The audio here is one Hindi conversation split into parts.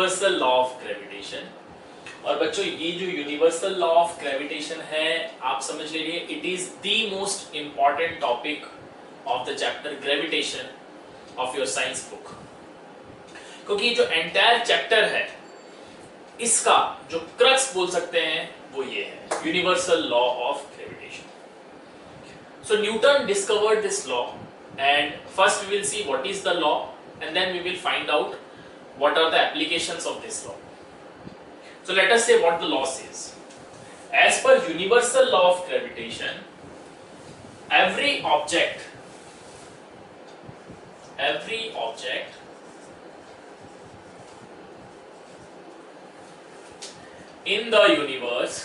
Universal law of gravitation. और बच्चों ये जो यूनिवर्सल लॉ ऑफ ग्रेविटेशन है आप समझ लीजिए it is the most important topic of the chapter gravitation of your science book, क्योंकि जो एंटायर चैप्टर है इसका जो क्रक्स बोल सकते हैं वो ये है universal law of gravitation. So Newton discovered this law and first we will see what is the law and then we will find out what are the applications of this law. So let us say what the law says. As per universal law of gravitation, every object in the universe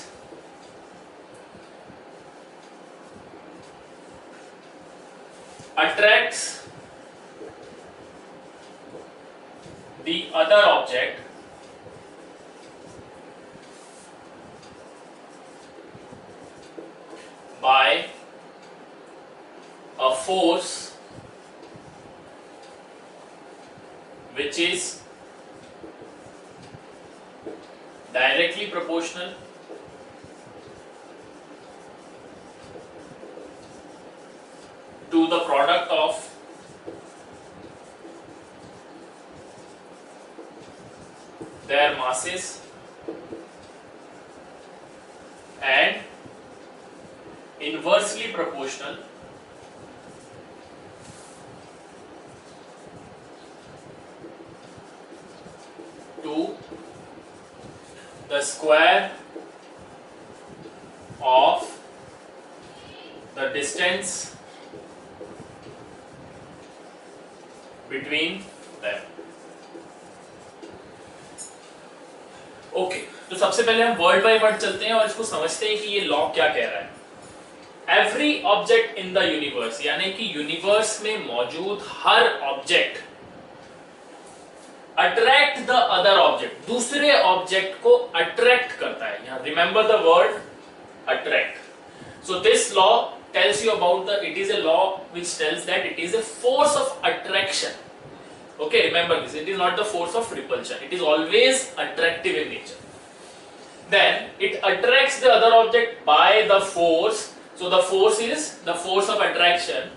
attracts the other object by a force which is directly proportional to the product of their masses and inversely proportional to the square of the distance between them. Okay, तो सबसे पहले हम वर्ड बाय वर्ड चलते हैं और इसको समझते हैं कि ये लॉ क्या कह रहा है। Every object in the universe, यानी कि यूनिवर्स में मौजूद हर object attract the other object, दूसरे ऑब्जेक्ट को अट्रैक्ट करता है। यहां remember the word attract. So this law tells you about it is a law which tells that it is a force of attraction. Okay, remember this, it is not the force of repulsion, it is always attractive in nature. Then it attracts the other object by the force. So the force is the force of attraction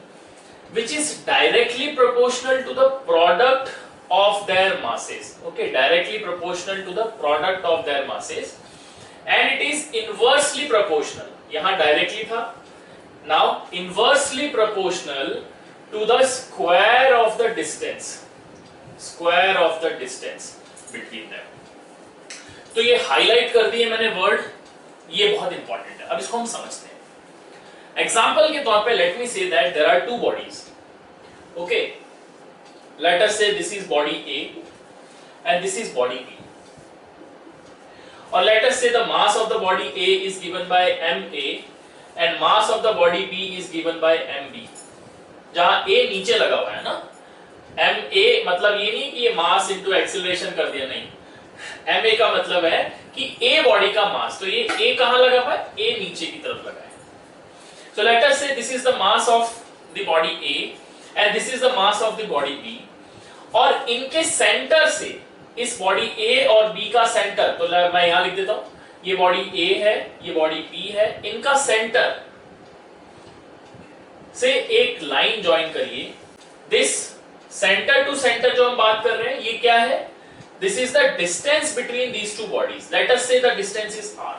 which is directly proportional to the product of their masses. Okay, directly proportional to the product of their masses, and it is inversely proportional. यहाँ directly था, now inversely proportional to the square of the distance between them. तो ये हाईलाइट कर दिए मैंने वर्ड, ये बहुत इंपॉर्टेंट है। अब इसको हम समझते हैं। एग्जांपल के तौर पे let me say that there are two bodies. Okay, let us say this is body A and this is body B, or let us say the mass of the body A is given by ma and mass of the body B is given by mb। जहां A नीचे लगा हुआ है ना, ma मतलब ये नहीं कि ये मास इनटू एक्सीलरेशन कर दिया, नहीं, ma का मतलब है कि A बॉडी का मास, तो ये A कहां लगा हुआ है, A नीचे की तरफ लगा है। So let us say this is the mass of the body A and this is the mass of the body B, और इनके सेंटर से इस बॉडी A और B का सेंटर, तो मैं यहां लिख देता हूं, ये बॉडी A है, ये बॉडी B है, इनका सेंटर से एक लाइन ज्वाइन करिए। दिस सेंटर टू सेंटर जो हम बात कर रहे हैं ये क्या है, this is the distance between these two bodies. Let us say the distance is r।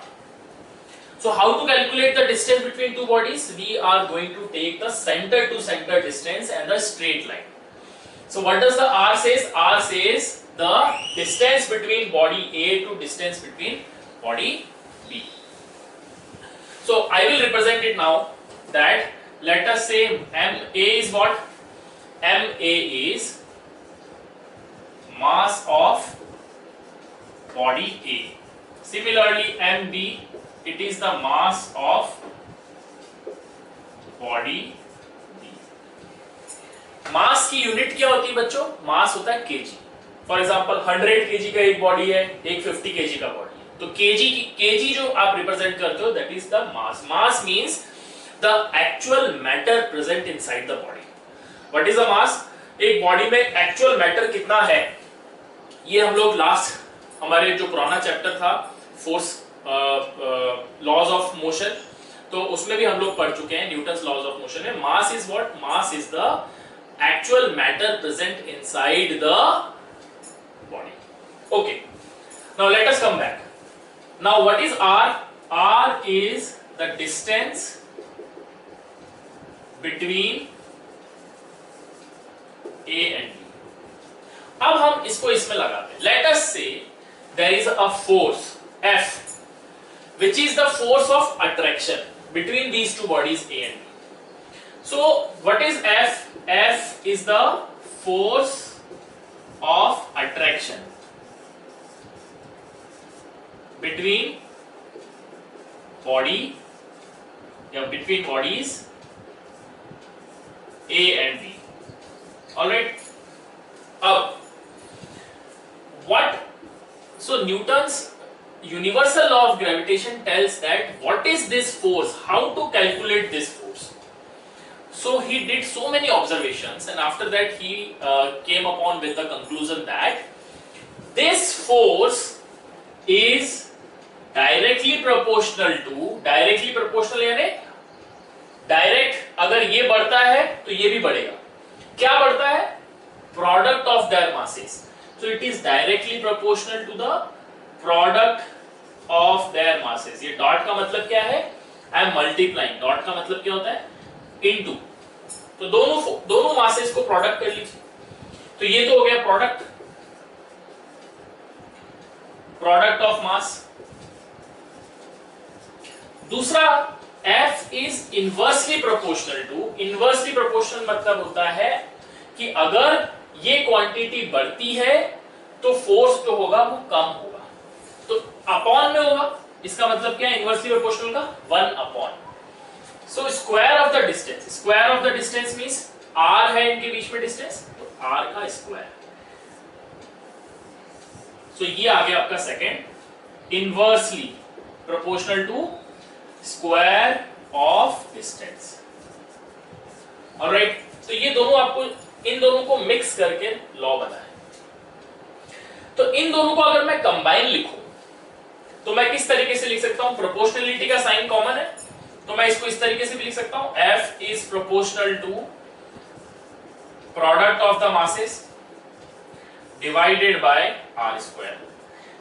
So how to calculate the distance between two bodies? We are going to take the center to center distance and the straight line. So what does the r says? R says the distance between body A to distance between body B. So I will represent it now that let us say MA is what? MA is mass of body A. Similarly MB, it is the mass of body B. मास की यूनिट क्या होती है बच्चों? मास होता है केजी। फॉर एग्जांपल 100 केजी का एक बॉडी है, एक 50 केजी का बॉडी है, तो केजी जो आप रिप्रेजेंट करते हो that is the mass. Mass means the actual matter present inside the body. What is the mass? एक बॉडी में एक्चुअल मैटर कितना है ये हम लोग लास्ट हमारे जो पुराना चैप्टर था फोर्स लॉज ऑफ मोशन, तो उसमें भी हम लोग पढ़ चुके हैं न्यूटन्स लॉज ऑफ मोशन में। Mass is what? Mass is the actual matter present inside the body. Okay, now let us come back. Now what is R? R is the distance between A and B. अब हम इसको इसमें लगाते हैं। Let us say there is a force F, which is the force of attraction between these two bodies A and B. So what is F? F is the force of attraction between body, between bodies A and B. Alright. What? So Newton's universal law of gravitation tells that what is this force, how to calculate this force. So he did so many observations, and after that he came upon with the conclusion that this force is directly proportional यानी डायरेक्ट, अगर ये बढ़ता है तो ये भी बढ़ेगा। क्या बढ़ता है? Product of their masses. So it is directly proportional to the product of their masses. ये डॉट का मतलब क्या है? I am multiplying. डॉट का मतलब क्या होता है? इनटू। तो दोनों मासेस को प्रोडक्ट कर लीजिए। तो ये तो हो गया प्रोडक्ट ऑफ मास। दूसरा, F is inversely proportional to. Inversely proportional मतलब होता है कि अगर ये क्वांटिटी बढ़ती है तो फोर्स जो होगा वो कम होगा, तो अपॉन में होगा। इसका मतलब क्या है इनवर्सली प्रोपोर्शनल का? 1 upon. So square of the distance, square of the distance means r है इनके बीच में डिस्टेंस, तो r का स्क्वायर। सो ये आ गया आपका second, inversely proportional to square of distance. Alright, तो ये दोनों आपको, इन दोनों को मिक्स करके लॉ बना है। तो इन दोनों को अगर मैं कंबाइन लिखूं तो मैं किस तरीके से लिख सकता हूं? प्रोपोर्शनलिटी का साइन कॉमन है, तो मैं इसको इस तरीके से भी लिख सकता हूं, F is proportional to product of the masses divided by r square.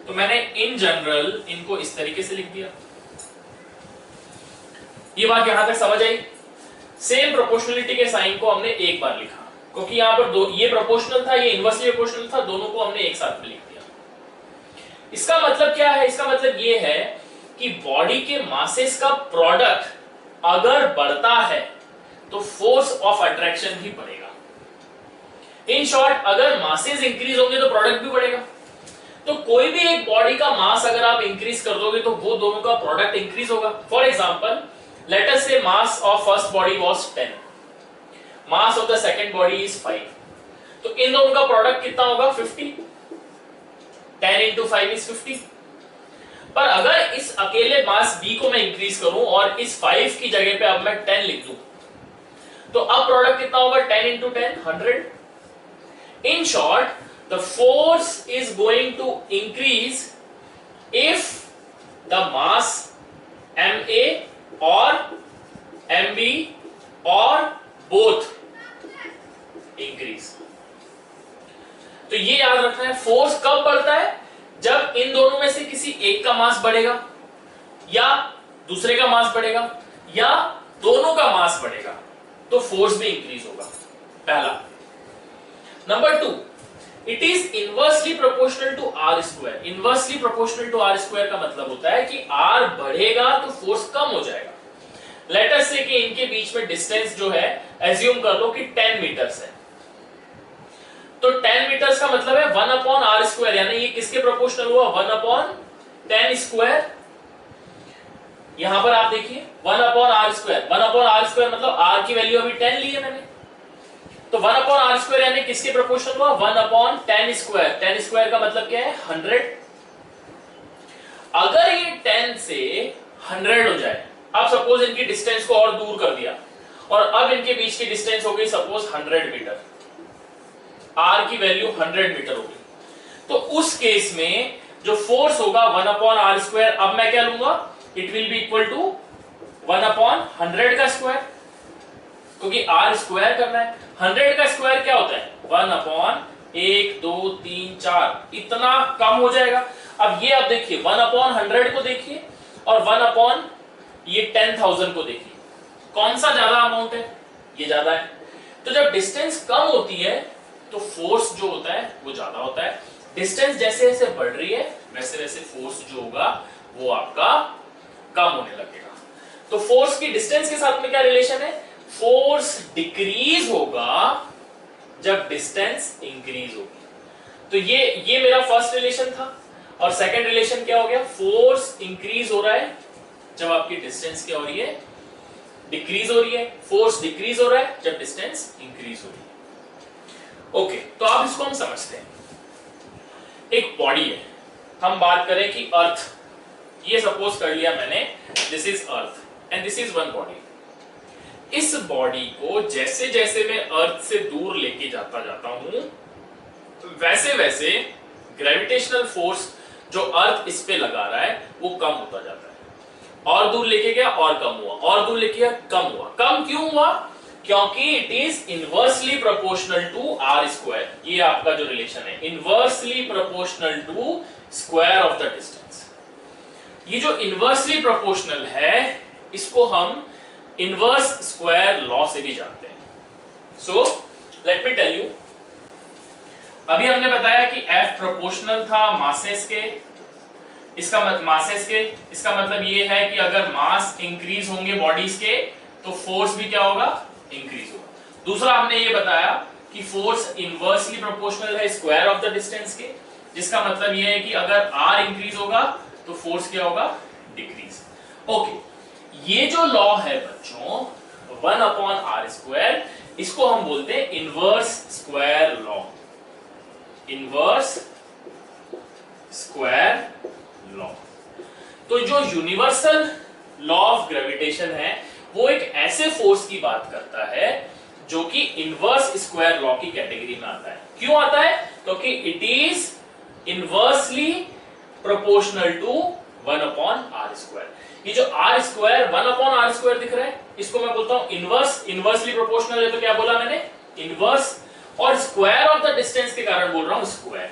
तो मैंने इन जनरल इनको इस तरीके से लिख दिया। ये बात यहां तक समझ आई? सेम प्रोपोर्शनलिटी के साइन को हमने एक बार लिखा क्योंकि यहां पर दो, ये प्रोपोर्शनल था, ये इनवर्सली प्रोपोर्शनल था, दोनों को हमने एक साथ में लिख दिया। इसका मतलब क्या है? इसका मतलब ये है कि बॉडी के मासेस का प्रोडक्ट अगर बढ़ता है तो फोर्स ऑफ अट्रैक्शन भी बढ़ेगा। इन शॉर्ट, अगर मासेस इंक्रीज होंगे तो प्रोडक्ट भी बढ़ेगा। तो कोई भी एक बॉडी का मास अगर आप इंक्रीज कर दोगे तो वो दोनों का प्रोडक्ट इंक्रीज होगा। फॉर एग्जांपल, लेट अस से mass of first body was 10, mass of the second body is 5, तो इन दोनों का प्रोडक्ट कितना होगा? 50। 10 into 5 is 50। पर अगर इस अकेले मास B को मैं इंक्रीज करूं और इस 5 की जगह पे अब मैं 10 लिख दूं, तो अब प्रोडक्ट कितना होगा? 10 into 10, 100। In short, the force is going to increase if the mass MA or MB or both increase। तो ये याद रखना है, फोर्स कब बढ़ता है? जब इन दोनों में से किसी एक का मास बढ़ेगा, या दूसरे का मास बढ़ेगा, या दोनों का मास बढ़ेगा, तो फोर्स भी इंक्रीज होगा। पहला। Number 2, it is inversely proportional to R square. Inversely proportional to R square का मतलब होता है कि आर बढ़ेगा तो फोर्स कम हो जाएगा। लेट अस से कि इनके बीच में डिस्टेंस जो है, एज्यूम कर लो कि 10 मीटर्स है, तो 10 मीटर्स का मतलब है 1 अपॉन आर स्क्वायर, यानी ये किसके प्रोपोर्शनल हुआ? 1 अपॉन 10 स्क्वायर। यहां पर आप देखिए 1 upon R square, 1 upon R square मतलब आर की वैल्यू अभी 10 ली है मैंने, तो 1 अपॉन आर स्क्वायर यानी किसके प्रोपोर्शनल हुआ? 1 अपॉन 10 स्क्वायर। 10 स्क्वायर का मतलब क्या है? 100। अगर ये 10 से 100 हो जाए, अब सपोज इनकी डिस्टेंस को और दूर कर दिया और अब इनके बीच की डिस्टेंस हो गई सपोज 100 मीटर, आर की वैल्यू 100 मीटर हो गई, तो उस केस में जो फोर्स होगा 1/r², अब मैं क्या लूंगा, it will be equal to 1/100 का स्क्वायर, क्योंकि r स्क्वायर करना है। 100 का स्क्वायर क्या होता है, 1/1 2 3 4, इतना कम हो जाएगा। अब ये आप देखिए 1/100 को देखिए और 1/10,000 को देखिए, कौन सा ज्यादा अमाउंट है, ये ज्यादा है। तो जब डिस्टेंस कम होती है तो फोर्स जो होता है वो ज्यादा होता है। डिस्टेंस जैसे जैसे बढ़ रही है वैसे वैसे फोर्स जो होगा वो आपका कम होने लगेगा। तो फोर्स की डिस्टेंस के साथ में क्या रिलेशन है, फोर्स डिक्रीज होगा जब डिस्टेंस इंक्रीज होगी। तो ये मेरा फर्स्ट रिलेशन था। और सेकंड रिलेशन क्या हो गया, फोर्स इंक्रीज हो रहा है जब आपकी डिस्टेंस क्या हो रही है, डिक्रीज हो रही है। फोर्स डिक्रीज हो रहा है जब डिस्टेंस इंक्रीज हो रही है। ओके, तो आप इसको हम समझते हैं। एक बॉडी है, हम बात करें कि अर्थ, ये सपोज कर लिया मैंने, this is earth and this is one body. इस बॉडी को जैसे जैसे मैं अर्थ से दूर लेके जाता हूं वैसे वैसे ग्रेविटेशनल फोर्स जो अर्थ इस पे लगा रहा है वो कम होता जाता है। और दूर लेके गया और कम हुआ, और दूर लेके गया कम हुआ। कम क्यों हुआ, क्योंकि it is inversely proportional to R square. ये आपका जो रिलेशन है, inversely proportional to square of the distance. ये जो इनवर्सली प्रोपोर्शनल है इसको हम इनवर्स स्क्वायर लॉ से भी जानते हैं। So let me tell you, अभी हमने बताया कि F प्रोपोर्शनल था मासेस के। इसका मतलब ये है कि अगर मास इंक्रीज होंगे बॉडीज के तो फोर्स भी क्या होगा, इंक्रीज होगा। दूसरा हमने ये बताया कि फोर्स इनवर्सली प्रोपोर्शनल है स्क्वायर ऑफ द डिस्टेंस के, जिसका मतलब ये है कि अगर R इंक्रीज होगा तो फोर्स क्या होगा, डिक्रीज। ओके, ये जो लॉ है बच्चों 1/r², इसको हम बोलते हैं inverse square law, inverse square law. तो जो यूनिवर्सल लॉ ऑफ ग्रेविटेशन है वो एक ऐसे फोर्स की बात करता है जो कि इनवर्स स्क्वायर लॉ की कैटेगरी में आता है। क्यों आता है, क्योंकि it is inversely proportional to 1/r²। ये जो r², 1/r² दिख रहा है, इसको मैं बोलता हूं इनवर्स। इनवर्सली प्रोपोर्शनल है तो क्या बोला मैंने, इनवर्स, और स्क्वायर ऑफ द डिस्टेंस के कारण बोल रहा हूं स्क्वायर।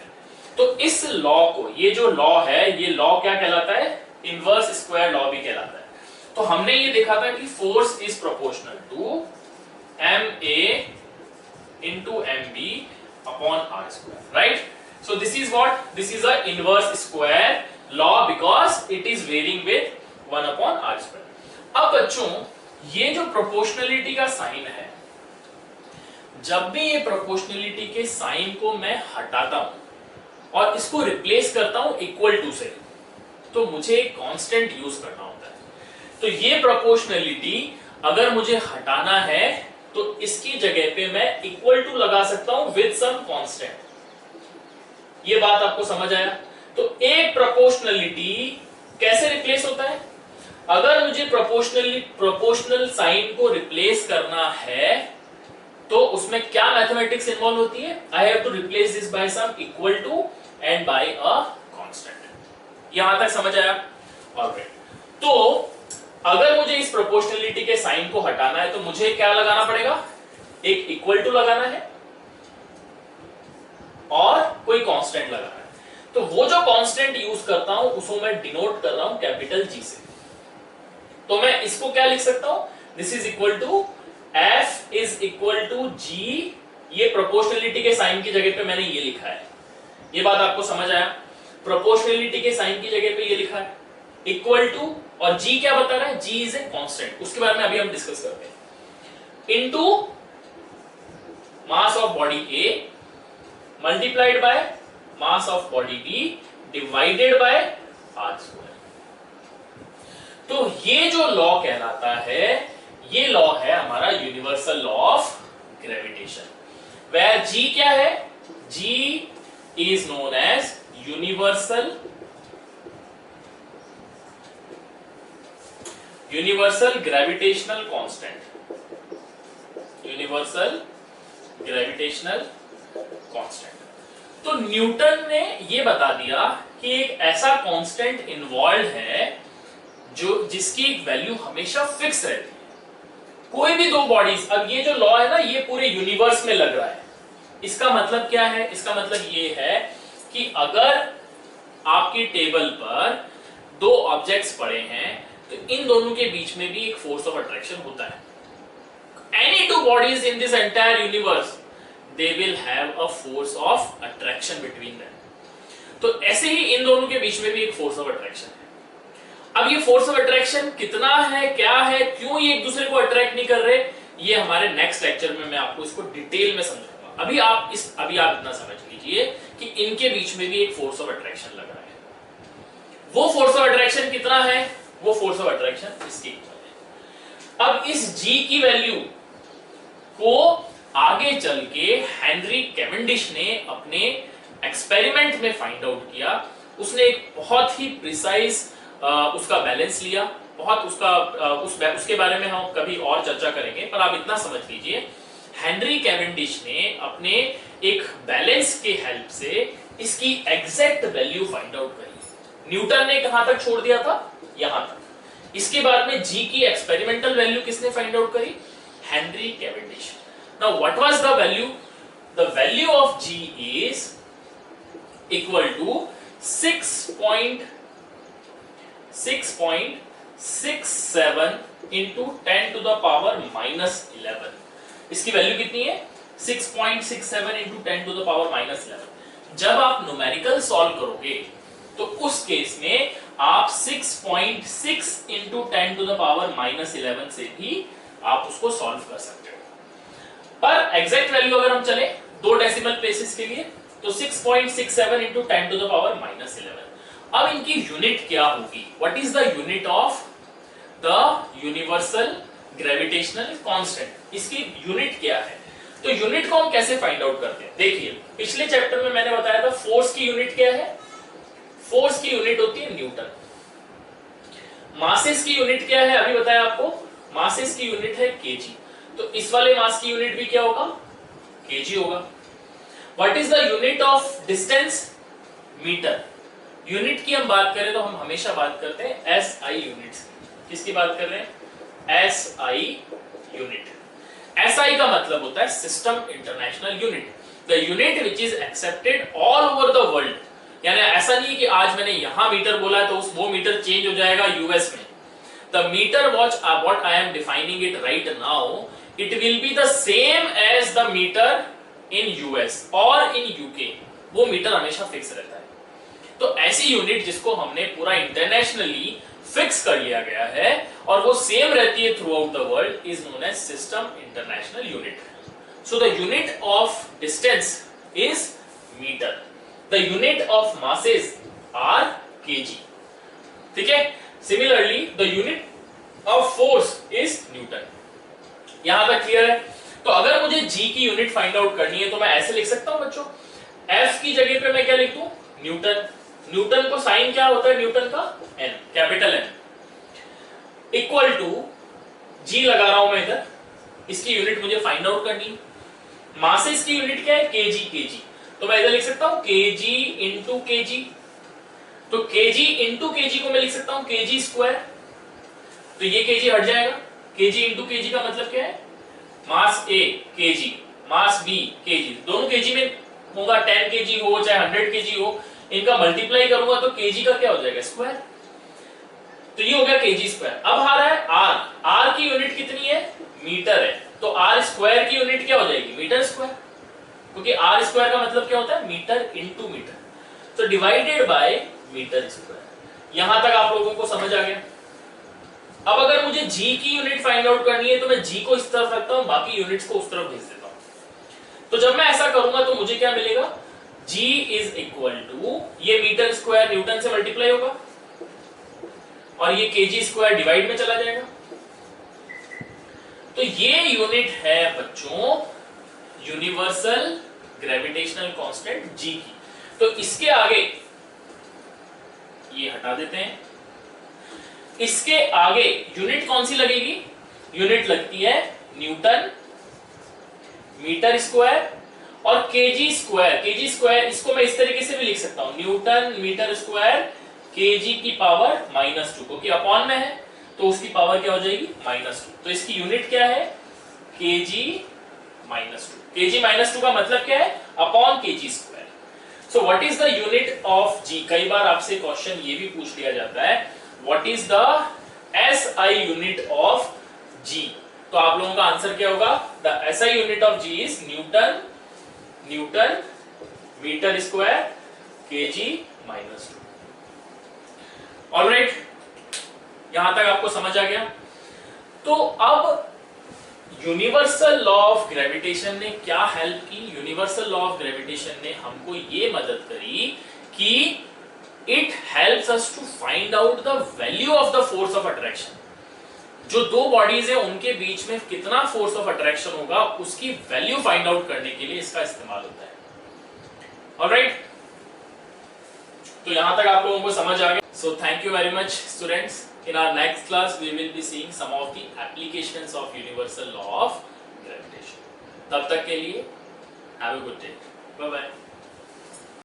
तो इस लॉ को, ये जो लॉ है, ये लॉ क्या कहलाता है, इनवर्स स्क्वायर लॉ भी कहलाता है। तो हमने ये देखा था कि force is proportional to ma into mb upon r², right? So this is what, this is a inverse square law because it is varying with 1/r²। अब बच्चों ये जो प्रोपोर्शनलिटी का साइन है, जब भी ये प्रोपोर्शनलिटी के साइन को मैं हटाता हूं और इसको रिप्लेस करता हूं इक्वल टू से, तो मुझे एक कांस्टेंट यूज करना होता है। तो ये प्रोपोर्शनलिटी अगर मुझे हटाना है तो इसकी जगह पे मैं इक्वल टू लगा सकता हूं विद सम कांस्टेंट। ये बात आपको समझ आया? तो एक प्रोपोर्शनलिटी कैसे रिप्लेस होता है, अगर मुझे प्रोपोर्शनल साइन को रिप्लेस करना है तो उसमें क्या मैथमेटिक्स इन्वॉल्व होती है, I have to replace this by some equal to and by a constant. यहां तक समझ आया? ऑलराइट। तो अगर मुझे इस प्रोपोर्शनलिटी के साइन को हटाना है तो मुझे क्या लगाना पड़ेगा, एक इक्वल टू लगाना है और कोई कांस्टेंट लगाना है। तो वो जो कांस्टेंट यूज करता हूं उसको मैं डिनोट कर रहा हूं कैपिटल G से। तो मैं इसको क्या लिख सकता हूं, this is equal to F is equal to G। ये प्रोपोर्शनलिटी के साइन की जगह पे मैंने ये लिखा है। ये बात आपको समझ आया? प्रोपोर्शनलिटी के साइन की जगह पे ये लिखा है इक्वल टू, और G क्या बता रहा है, G इज ए कांस्टेंट, उसके बारे में अभी हम डिस्कस करते हैं। Into mass of body A multiplied by mass of body B divided by r²। तो ये जो लॉ कहलाता है, ये लॉ है हमारा universal law of gravitation, where G क्या है, G is known as universal gravitational constant, universal gravitational constant. तो न्यूटन ने ये बता दिया कि एक ऐसा कांस्टेंट इन्वॉल्व है जो जिसकी एक वैल्यू हमेशा फिक्स रहती है। कोई भी दो बॉडीज, अब ये जो लॉ है ना ये पूरे यूनिवर्स में लग रहा है। इसका मतलब क्या है? इसका मतलब ये है कि अगर आपकी टेबल पर दो ऑब्जेक्ट्स पड़े हैं तो इन दोनों के बीच में भी एक फोर्स ऑफ अट्रैक्शन होता है। Any two bodies in this entire universe they will have a force of attraction between them. तो ऐसे ही इन दोनों के बीच में भी एक फोर्स ऑफ अट्रैक्शन है। अब ये फोर्स ऑफ अट्रैक्शन कितना है, क्या है, क्यों ये एक दूसरे को अट्रैक्ट नहीं कर रहे, ये हमारे नेक्स्ट लेक्चर में मैं आपको इसको डिटेल में समझाऊंगा। अभी आप इतना समझ लीजिए कि इनके बीच में भी एक फोर्स ऑफ अट्रैक्शन लग रहा है। वो फोर्स ऑफ अट्रैक्शन कितना है? वो फोर्स ऑफ अट्रैक्शन इसके इक्वल है। अब इस G की वैल्यू को आगे चल के हेनरी कैवेंडिश ने अपने एक्सपेरिमेंट में फाइंड आउट किया। उसने एक बहुत ही प्रिसाइज उसका बैलेंस लिया, बहुत उसके बारे में हम कभी और चर्चा करेंगे, पर आप इतना समझ लीजिए हेनरी कैवेंडिश ने अपने एक बैलेंस के हेल्प से इसकी एग्जैक्ट वैल्यू फाइंड आउट करी। न्यूटन ने कहां तक छोड़ दिया था? यहां तक। इसके बाद में G की एक्सपेरिमेंटल वैल्यू किसने फाइंड आउट करी? Henry Cavendish. Now what was the value? The value of G is equal to 6.67 into 10 to the power minus 11। इसकी वैल्यू कितनी है? 6.67 into 10 to the power minus 11। जब आप न्यूमेरिकल सॉल्व करोगे तो उस केस में आप 6.6 into 10 to the power minus 11 से भी आप उसको सॉल्व कर सकते हो। पर एग्जैक्ट वैल्यू अगर हम चले दो डेसिमल प्लेसेस के लिए तो 6.67 into 10 to the power minus 11। अब इनकी यूनिट क्या होगी? What is the unit of the universal gravitational constant? इसकी यूनिट क्या है? तो यूनिट को हम कैसे फाइंड आउट करते हैं? देखिए पिछले चैप्टर में मैंने बताया था फोर्स की यूनिट क्या है? फोर्स की यूनिट होती है न्यूटन। मासेस की यूनिट क्या है? अभी बताया आपको, मासेस की यूनिट है केजी। तो इस वाले मास की यूनिट भी क्या होगा? केजी होगा। What is the unit of distance? Metre. Unit की हम बात करें तो हम हमेशा बात करते हैं एसआई यूनिट्स। किसकी बात कर रहे हैं? SI unit. एसआई का मतलब होता है system international unit, the unit which is accepted all over the world. यानी ऐसा नहीं कि आज मैंने यहां मीटर बोला तो वो मीटर चेंज हो जाएगा यूएस में। The metre what I am defining it right now, it will be the same as the metre in US और इन यूके। वो मीटर हमेशा फिक्स रहता है। तो ऐसी यूनिट जिसको हमने पूरा इंटरनेशनली फिक्स कर लिया गया है और वो सेम रहती है throughout the world is known as system international unit. So the unit of distance is metre, the unit of masses are KG. ठीक है। Similarly the unit of force is Newton. यहां तक क्लियर है? तो अगर मुझे G की यूनिट फाइंड आउट करनी है तो मैं ऐसे लिख सकता हूं बच्चों, F की जगह पे मैं क्या लिख दूं? न्यूटन। न्यूटन को साइन क्या होता है न्यूटन का? N, capital N equal to G लगा रहा हूं मैं इधर। इसकी यूनिट मुझे फाइंड आउट करनी है। मासेस की यूनिट क्या है? केजी। तो मैं इधर लिख सकता हूं केजी इंटू केजी। तो केजी इंटू केजी को मैं लिख सकता हूं केजी स्क्वायर। तो ये केजी हट जाएगा। केजी इंटू केजी का मतलब क्या है? मास A KG, mass B KG, दोनों केजी में होगा। 10 केजी हो चाहे 100 केजी हो, इनका मल्टीप्लाई करूंगा तो केजी का क्या हो जाएगा? स्क्वायर। तो ये हो गया केजी स्क्वायर। अब आ रहा है आर की यूनिट कितनी है? मीटर है। तो आर स्क्वायर की यूनिट क्या हो जाएगी? मीटर स्क्वायर, क्योंकि आर स्क्वायर का मतलब क्या होता है? Metre into metre. तो डिवाइडेड बाय मीटर स्क्वायर। यहां तक आप लोगों को समझ आ गया? अब अगर मुझे G की यूनिट फाइंड आउट करनी है तो मैं G को इस तरफ रखता हूं, बाकी यूनिट्स को उस तरफ भेज देता हूं। तो जब मैं ऐसा करूंगा तो मुझे क्या मिलेगा? G इज इक्वल टू, ये मीटर स्क्वायर न्यूटन से मल्टीप्लाई होगा और ये केजी स्क्वायर डिवाइड में चला जाएगा। तो ये यूनिट है बच्चों यूनिवर्सल ग्रेविटेशनल कांस्टेंट G की। तो इसके आगे ये हटा देते हैं। इसके आगे यूनिट कौन सी लगेगी? यूनिट लगती है न्यूटन मीटर स्क्वायर और केजी स्क्वायर इसको मैं इस तरीके से भी लिख सकता हूं, न्यूटन मीटर स्क्वायर केजी की पावर -2, क्योंकि अपॉन में है तो उसकी पावर क्या हो जाएगी -2। तो इसकी यूनिट क्या है केजी -2। केजी -2 का मतलब क्या है upon kg square. So what is the unit of G. कई बार आपसे क्वेश्चन ये भी पूछ लिया जाता है what is the SI unit of G. तो आप लोगों का आंसर क्या होगा, the SI unit of G is newton metre square kg -2। Alright, यहां तक आपको समझ आ गया। तो अब यूनिवर्सल लॉ ऑफ ग्रेविटेशन ने क्या हेल्प की, यूनिवर्सल लॉ ऑफ ग्रेविटेशन ने हमको ये मदद करी कि it helps us to find out the value of the force of attraction. जो दो बॉडीज है उनके बीच में कितना फोर्स ऑफ अट्रैक्शन होगा उसकी वैल्यू फाइंड आउट करने के लिए इसका इस्तेमाल होता है। ऑलराइट, तो यहां तक आप लोगों को समझ आ गया। So thank you very much students. In our next class, we will be seeing some of the applications of universal law of gravitation. तब तक के लिए have a good day. Bye bye.